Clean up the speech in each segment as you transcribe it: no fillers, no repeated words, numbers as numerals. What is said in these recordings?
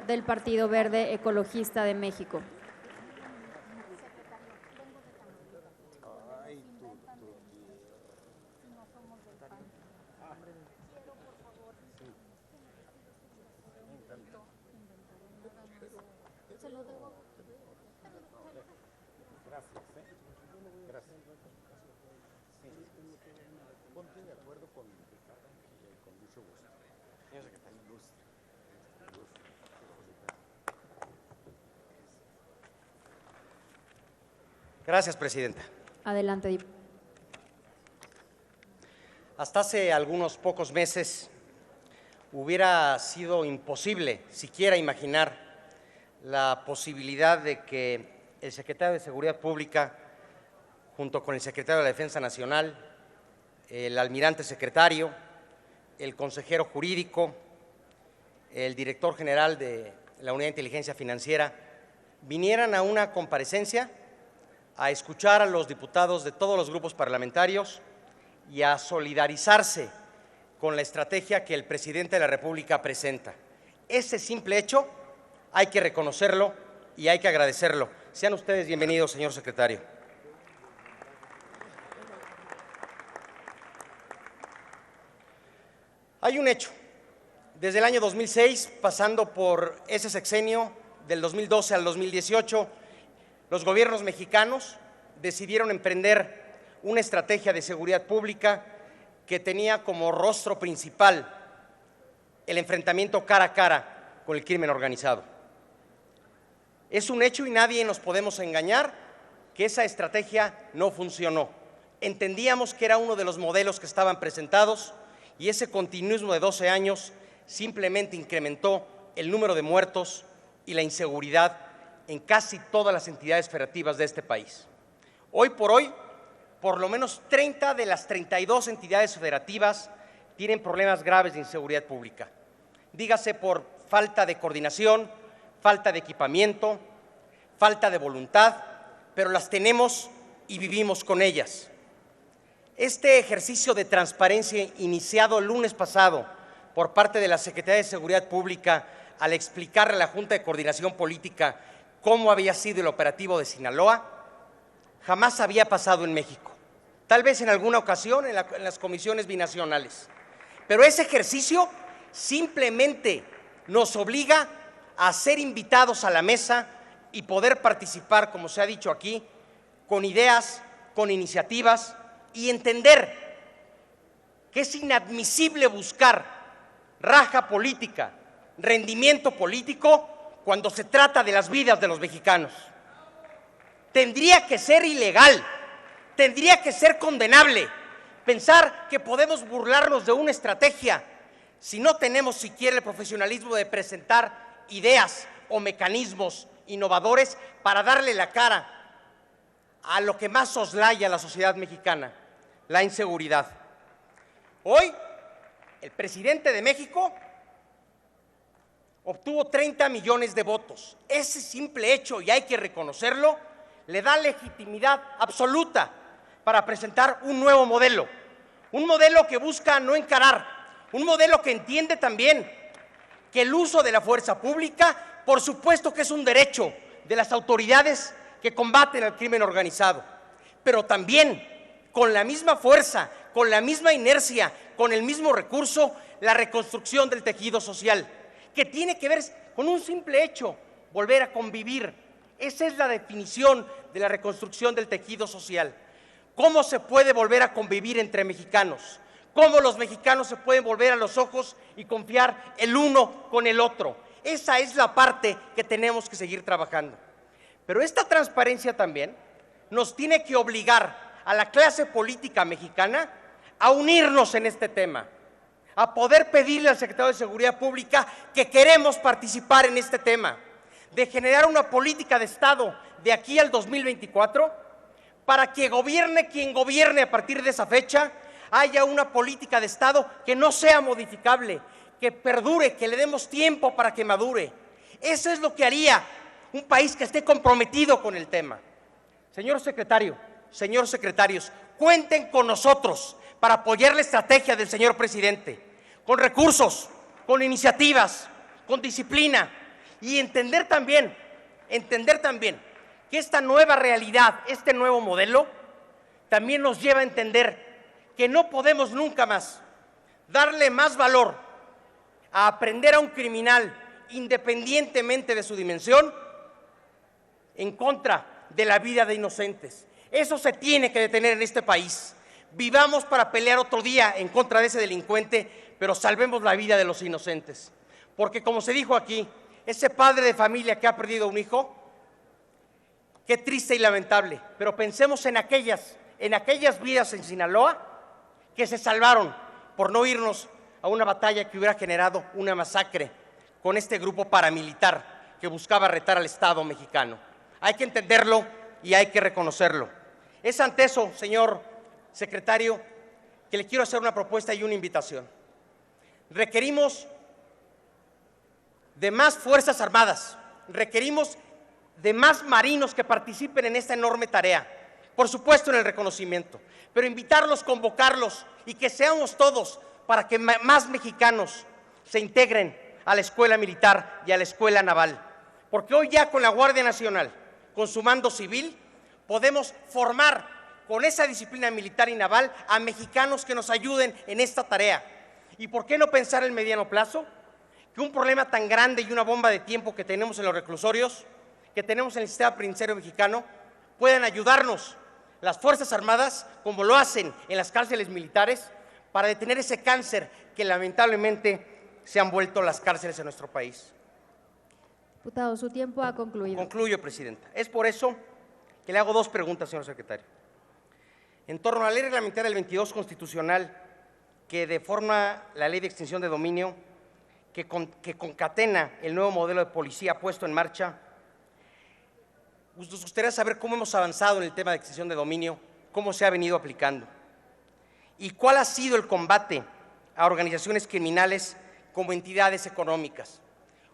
del Partido Verde Ecologista de México. Gracias, presidenta. Adelante, diputado. Hasta hace algunos pocos meses hubiera sido imposible siquiera imaginar la posibilidad de que el secretario de Seguridad Pública, junto con el secretario de la Defensa Nacional, el almirante secretario, el consejero jurídico, el director general de la Unidad de Inteligencia Financiera, vinieran a una comparecencia a escuchar a los diputados de todos los grupos parlamentarios y a solidarizarse con la estrategia que el presidente de la República presenta. Ese simple hecho hay que reconocerlo y hay que agradecerlo. Sean ustedes bienvenidos, señor secretario. Hay un hecho. Desde el año 2006, pasando por ese sexenio del 2012 al 2018, los gobiernos mexicanos decidieron emprender una estrategia de seguridad pública que tenía como rostro principal el enfrentamiento cara a cara con el crimen organizado. Es un hecho y nadie nos podemos engañar que esa estrategia no funcionó. Entendíamos que era uno de los modelos que estaban presentados y ese continuismo de 12 años simplemente incrementó el número de muertos y la inseguridad en casi todas las entidades federativas de este país. Hoy por hoy, por lo menos 30 de las 32 entidades federativas tienen problemas graves de inseguridad pública. Dígase por falta de coordinación, falta de equipamiento, falta de voluntad, pero las tenemos y vivimos con ellas. Este ejercicio de transparencia iniciado el lunes pasado por parte de la Secretaría de Seguridad Pública al explicarle a la Junta de Coordinación Política cómo había sido el operativo de Sinaloa, jamás había pasado en México. Tal vez en alguna ocasión en las comisiones binacionales. Pero ese ejercicio simplemente nos obliga a ser invitados a la mesa y poder participar, como se ha dicho aquí, con ideas, con iniciativas y entender que es inadmisible buscar raja política, rendimiento político cuando se trata de las vidas de los mexicanos. Tendría que ser ilegal, tendría que ser condenable pensar que podemos burlarnos de una estrategia si no tenemos siquiera el profesionalismo de presentar ideas o mecanismos innovadores para darle la cara a lo que más soslaya a la sociedad mexicana, la inseguridad. Hoy, el presidente de México obtuvo 30 millones de votos. Ese simple hecho, y hay que reconocerlo, le da legitimidad absoluta para presentar un nuevo modelo. Un modelo que busca no encarar, un modelo que entiende también que el uso de la fuerza pública, por supuesto que es un derecho de las autoridades que combaten al crimen organizado, pero también con la misma fuerza, con la misma inercia, con el mismo recurso, la reconstrucción del tejido social, que tiene que ver con un simple hecho, volver a convivir. Esa es la definición de la reconstrucción del tejido social. ¿Cómo se puede volver a convivir entre mexicanos? ¿Cómo los mexicanos se pueden volver a los ojos y confiar el uno con el otro? Esa es la parte que tenemos que seguir trabajando. Pero esta transparencia también nos tiene que obligar a la clase política mexicana a unirnos en este tema, a poder pedirle al secretario de Seguridad Pública que queremos participar en este tema, de generar una política de Estado de aquí al 2024, para que gobierne quien gobierne a partir de esa fecha, haya una política de Estado que no sea modificable, que perdure, que le demos tiempo para que madure. Eso es lo que haría un país que esté comprometido con el tema. Señor secretario, señores secretarios, cuenten con nosotros para apoyar la estrategia del señor presidente, con recursos, con iniciativas, con disciplina Y entender también que esta nueva realidad, este nuevo modelo, también nos lleva a entender que no podemos nunca más darle más valor a aprender a un criminal independientemente de su dimensión en contra de la vida de inocentes. Eso se tiene que detener en este país. Vivamos para pelear otro día en contra de ese delincuente, pero salvemos la vida de los inocentes. Porque como se dijo aquí, ese padre de familia que ha perdido un hijo, qué triste y lamentable, pero pensemos en aquellas vidas en Sinaloa que se salvaron por no irnos a una batalla que hubiera generado una masacre con este grupo paramilitar que buscaba retar al Estado mexicano. Hay que entenderlo y hay que reconocerlo. Es ante eso, señor secretario, que le quiero hacer una propuesta y una invitación. Requerimos de más Fuerzas Armadas, requerimos de más marinos que participen en esta enorme tarea, por supuesto en el reconocimiento, pero invitarlos, convocarlos y que seamos todos para que más mexicanos se integren a la escuela militar y a la escuela naval. Porque hoy ya con la Guardia Nacional, con su mando civil, podemos formar con esa disciplina militar y naval a mexicanos que nos ayuden en esta tarea. ¿Y por qué no pensar en mediano plazo? Que un problema tan grande y una bomba de tiempo que tenemos en los reclusorios, que tenemos en el sistema penitenciario mexicano, puedan ayudarnos las Fuerzas Armadas, como lo hacen en las cárceles militares, para detener ese cáncer que lamentablemente se han vuelto las cárceles en nuestro país. Diputado, su tiempo ha concluido. Concluyo, Presidenta. Es por eso que le hago dos preguntas, señor secretario. En torno a la ley reglamentaria del 22 constitucional, que deforma la ley de extinción de dominio, que concatena el nuevo modelo de policía puesto en marcha, nos gustaría saber cómo hemos avanzado en el tema de extinción de dominio, cómo se ha venido aplicando y cuál ha sido el combate a organizaciones criminales como entidades económicas.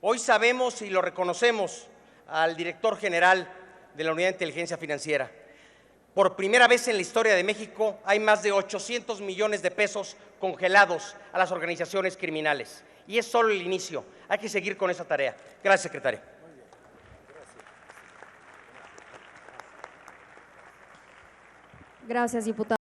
Hoy sabemos y lo reconocemos al director general de la Unidad de Inteligencia Financiera. Por primera vez en la historia de México hay más de 800 millones de pesos congelados a las organizaciones criminales. Y es solo el inicio. Hay que seguir con esa tarea. Gracias, secretario. Gracias, diputado.